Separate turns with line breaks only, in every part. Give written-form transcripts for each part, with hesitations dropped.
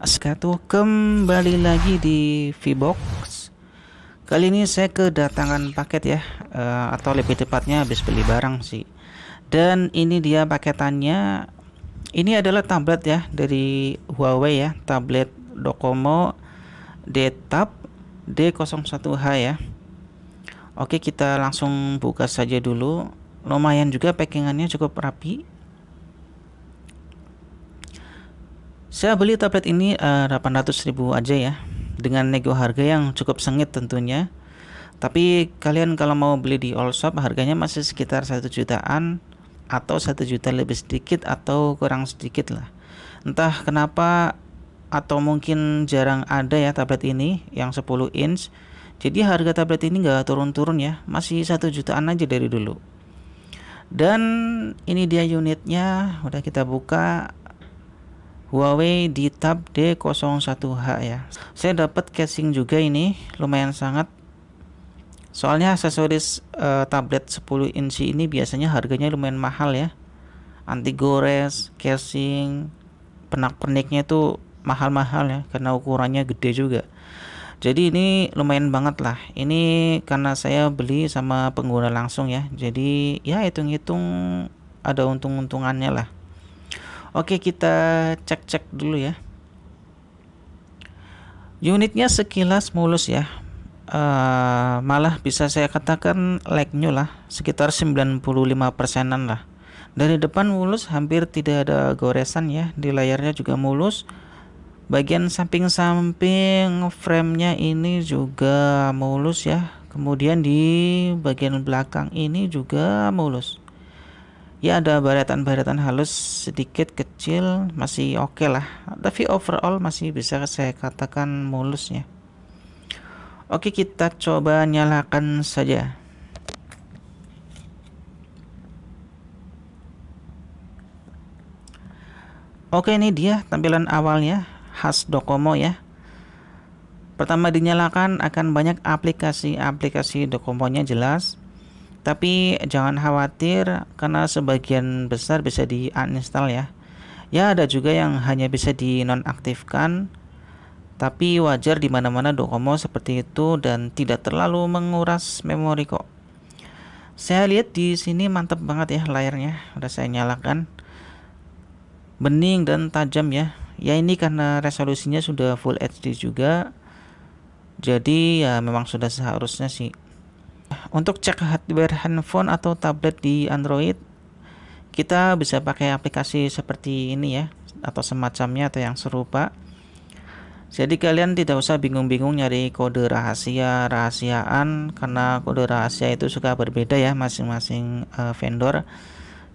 Sekarang kembali lagi di VBox. Kali ini saya kedatangan paket ya, atau lebih tepatnya habis beli barang sih. Dan ini dia paketannya. Ini adalah tablet ya dari Huawei ya, tablet Docomo D-Tab D01H ya. Oke, kita langsung buka saja dulu. Lumayan juga packingannya, cukup rapi. Saya beli tablet ini 800.000 aja ya, dengan nego harga yang cukup sengit tentunya. Tapi kalian kalau mau beli di all shop harganya masih sekitar 1 jutaan atau 1 juta lebih sedikit atau kurang sedikit lah. Entah kenapa, atau mungkin jarang ada ya tablet ini yang 10 inch. Jadi harga tablet ini nggak turun-turun ya, masih 1 jutaan aja dari dulu. Dan ini dia unitnya, udah kita buka. Huawei D-Tab D01H ya. Saya dapat casing juga, ini lumayan sangat. Soalnya aksesoris tablet 10 inci ini biasanya harganya lumayan mahal ya. Anti gores, casing, pernak-perniknya itu mahal-mahal ya karena ukurannya gede juga. Jadi ini lumayan banget lah. Ini karena saya beli sama pengguna langsung ya. Jadi ya hitung-hitung ada untung-untungannya lah. Oke, kita cek-cek dulu ya. Unitnya sekilas mulus ya. Malah bisa saya katakan lag-nya lah sekitar 95%-an lah. Dari depan mulus, hampir tidak ada goresan ya. Di layarnya juga mulus. Bagian samping-samping frame-nya ini juga mulus ya. Kemudian di bagian belakang ini juga mulus. Ya, ada baretan-baretan halus sedikit kecil, masih oke lah. Tapi overall masih bisa saya katakan mulus ya. Oke, kita coba nyalakan saja. Oke, ini dia tampilan awalnya khas Docomo ya. Pertama dinyalakan akan banyak aplikasi Docomo-nya jelas. Tapi jangan khawatir karena sebagian besar bisa di uninstall ya. Ya, ada juga yang hanya bisa dinonaktifkan. Tapi wajar di mana-mana Docomo seperti itu dan tidak terlalu menguras memori kok. Saya lihat di sini mantap banget ya layarnya. Udah saya nyalakan. Bening dan tajam ya. Ya, ini karena resolusinya sudah Full HD juga. Jadi ya memang sudah seharusnya sih. Untuk cek hardware handphone atau tablet di Android, kita bisa pakai aplikasi seperti ini ya, atau semacamnya atau yang serupa. Jadi kalian tidak usah bingung-bingung nyari kode rahasiaan, karena kode rahasia itu suka berbeda ya masing-masing vendor.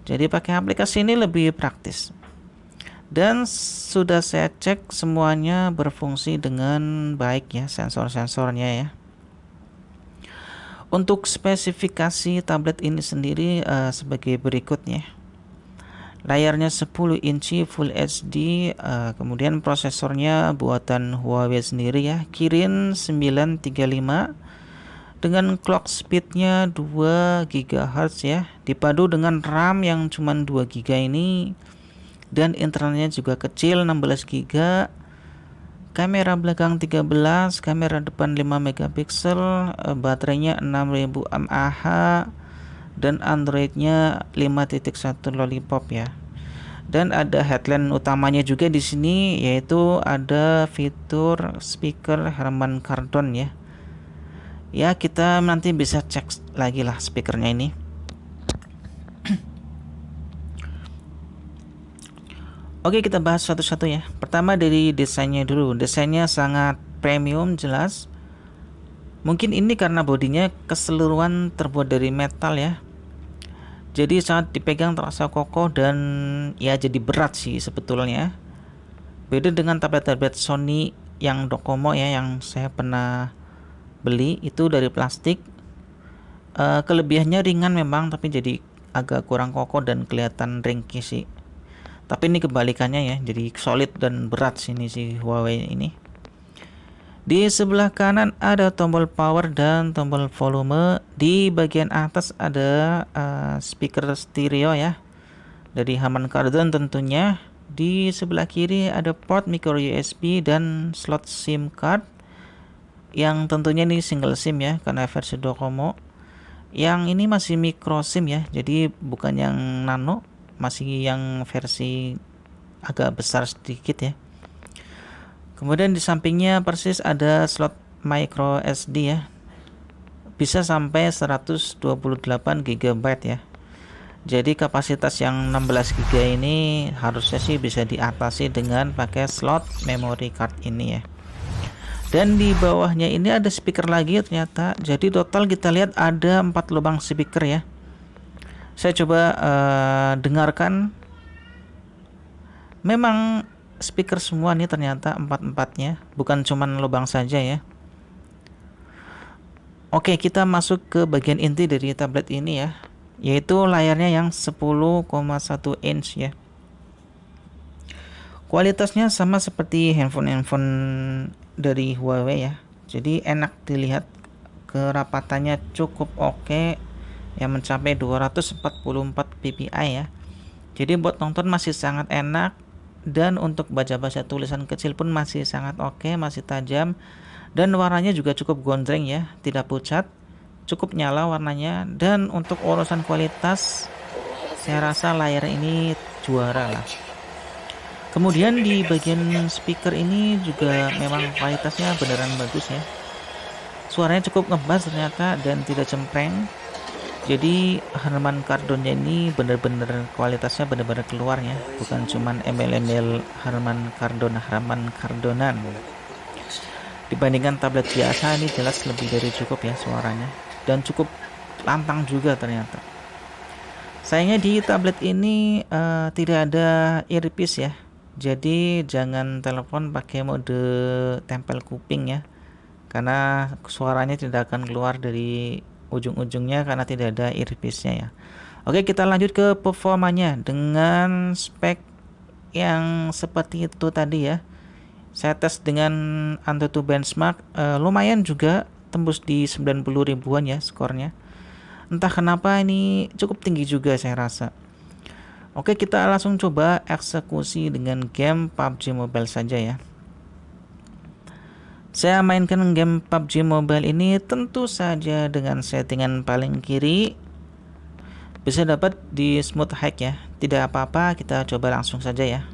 Jadi pakai aplikasi ini lebih praktis. Dan sudah saya cek semuanya berfungsi dengan baik ya, sensor-sensornya ya. Untuk spesifikasi tablet ini sendiri sebagai berikutnya. Layarnya 10 inci Full HD, kemudian prosesornya buatan Huawei sendiri ya, Kirin 935 dengan clock speednya 2 GHz ya, dipadu dengan RAM yang cuma 2 GB ini, dan internalnya juga kecil 16 GB. Kamera belakang 13, kamera depan 5 megapiksel, baterainya 6000 mAh, dan Androidnya 5.1 Lollipop ya. Dan ada headline utamanya juga di sini, yaitu ada fitur speaker Harman Kardon ya. Ya, kita nanti bisa cek lagi lah speakernya ini. Oke, kita bahas satu-satu ya. Pertama dari desainnya dulu. Desainnya sangat premium jelas. Mungkin ini karena bodinya keseluruhan terbuat dari metal ya. Jadi saat dipegang terasa kokoh dan ya jadi berat sih sebetulnya. Beda dengan tablet-tablet Sony yang Docomo ya, yang saya pernah beli itu dari plastik. Kelebihannya ringan memang, tapi jadi agak kurang kokoh dan kelihatan ringkih sih. Tapi ini kebalikannya ya, jadi solid dan berat sini si Huawei ini. Di sebelah kanan ada tombol power dan tombol volume. Di bagian atas ada speaker stereo ya, dari Harman Kardon tentunya. Di sebelah kiri ada port micro USB dan slot SIM card, yang tentunya ini single SIM ya, karena versi Docomo. Yang ini masih micro SIM ya, jadi bukan yang nano, masih yang versi agak besar sedikit ya. Kemudian di sampingnya persis ada slot micro SD ya, bisa sampai 128 GB ya. Jadi kapasitas yang 16 GB ini harusnya sih bisa diatasi dengan pakai slot memory card ini ya. Dan di bawahnya ini ada speaker lagi ternyata. Jadi total kita lihat ada 4 lubang speaker ya. Saya coba dengarkan. Memang speaker semua nih ternyata, empat-empatnya, bukan cuman lubang saja ya. Oke, kita masuk ke bagian inti dari tablet ini ya, yaitu layarnya yang 10,1 inch ya. Kualitasnya sama seperti handphone dari Huawei ya, jadi enak dilihat, kerapatannya cukup oke, yang mencapai 244 ppi ya. Jadi buat nonton masih sangat enak, dan untuk baca-baca tulisan kecil pun masih sangat oke, masih tajam, dan warnanya juga cukup gondreng ya, tidak pucat, cukup nyala warnanya. Dan untuk urusan kualitas, saya rasa layar ini juara lah. Kemudian di bagian speaker ini juga memang kualitasnya beneran bagus ya, suaranya cukup ngebass ternyata dan tidak cempreng. Jadi Harman Kardonnya ini bener-bener kualitasnya bener-bener keluar ya, bukan cuman embel-embel Harman Kardonan. Dibandingkan tablet biasa, ini jelas lebih dari cukup ya suaranya, dan cukup lantang juga ternyata. Sayangnya di tablet ini tidak ada earpiece ya, jadi jangan telepon pakai mode tempel kuping ya, karena suaranya tidak akan keluar dari ujung-ujungnya karena tidak ada earpiece-nya ya. Oke, kita lanjut ke performanya dengan spek yang seperti itu tadi ya. Saya tes dengan Antutu Benchmark, lumayan juga tembus di 90 ribuan ya skornya. Entah kenapa ini cukup tinggi juga saya rasa. Oke, kita langsung coba eksekusi dengan game PUBG Mobile saja ya. Saya mainkan game PUBG Mobile ini tentu saja dengan settingan paling kiri. Bisa dapat di smooth hack ya. Tidak apa-apa, kita coba langsung saja ya.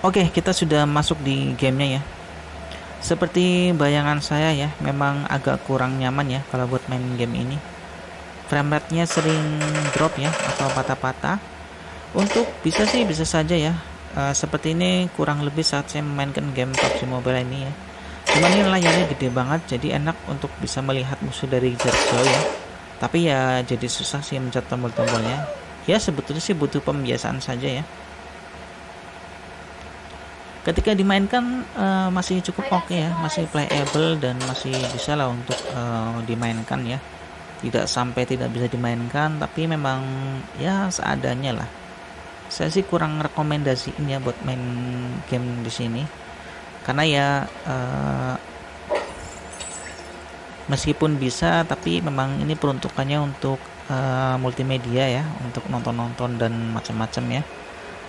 Oke, kita sudah masuk di gamenya ya. Seperti bayangan saya ya, memang agak kurang nyaman ya kalau buat main game ini. Frame rate-nya sering drop ya, atau patah-patah. Untuk bisa sih bisa saja ya, seperti ini kurang lebih saat saya memainkan game PUBG Mobile ini ya. Cuman ini layarnya gede banget, jadi enak untuk bisa melihat musuh dari jarak jauh ya. Tapi ya jadi susah sih mencet tombol-tombolnya. Ya sebetulnya sih butuh pembiasaan saja ya. Ketika dimainkan masih cukup oke ya, masih playable dan masih bisa lah untuk dimainkan ya. Tidak sampai tidak bisa dimainkan, tapi memang ya seadanya lah. Saya sih kurang rekomendasiin ya buat main game di sini, karena ya meskipun bisa, tapi memang ini peruntukannya untuk multimedia ya, untuk nonton-nonton dan macam-macam ya.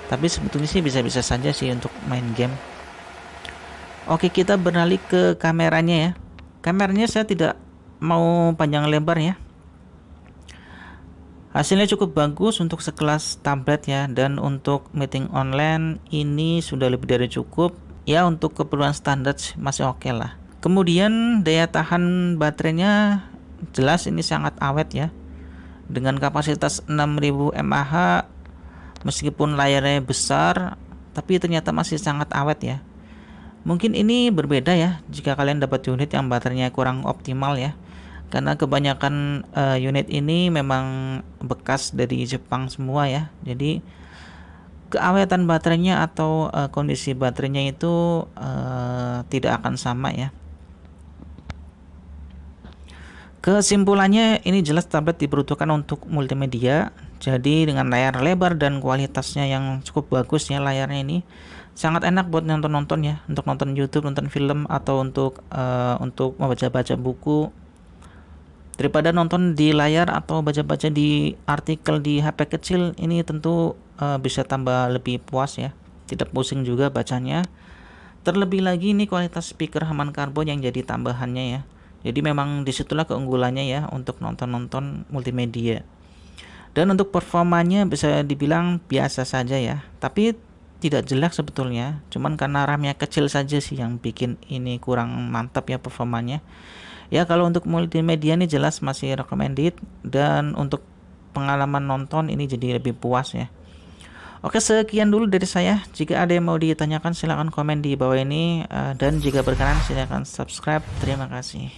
Tapi sebetulnya sih bisa-bisa saja sih untuk main game. Oke, kita beralih ke kameranya ya. Kameranya saya tidak mau panjang lebar ya. Hasilnya cukup bagus untuk sekelas tablet ya, dan untuk meeting online ini sudah lebih dari cukup ya, untuk keperluan standar masih oke lah. Kemudian daya tahan baterainya jelas ini sangat awet ya, dengan kapasitas 6000 mAh. Meskipun layarnya besar, tapi ternyata masih sangat awet ya. Mungkin ini berbeda ya jika kalian dapat unit yang baterainya kurang optimal ya, karena kebanyakan unit ini memang bekas dari Jepang semua ya. Jadi keawetan baterainya atau kondisi baterainya itu tidak akan sama ya. Kesimpulannya, ini jelas tablet diperuntukkan untuk multimedia. Jadi dengan layar lebar dan kualitasnya yang cukup bagus ya layarnya ini, Sangat enak buat nonton-nonton ya, untuk nonton YouTube, nonton film, atau untuk membaca-baca buku. Daripada nonton di layar atau baca-baca di artikel di HP kecil, ini tentu bisa tambah lebih puas ya, tidak pusing juga bacanya. Terlebih lagi ini kualitas speaker Harman Kardon yang jadi tambahannya ya. Jadi memang disitulah keunggulannya ya untuk nonton-nonton multimedia. Dan untuk performanya bisa dibilang biasa saja ya, tapi tidak jelek sebetulnya. Cuman karena RAM-nya kecil saja sih yang bikin ini kurang mantap ya performanya. Ya kalau untuk multimedia ini jelas masih recommended, dan untuk pengalaman nonton ini jadi lebih puas ya. Oke, sekian dulu dari saya. Jika ada yang mau ditanyakan silahkan komen di bawah ini, dan jika berkenan silahkan subscribe. Terima kasih.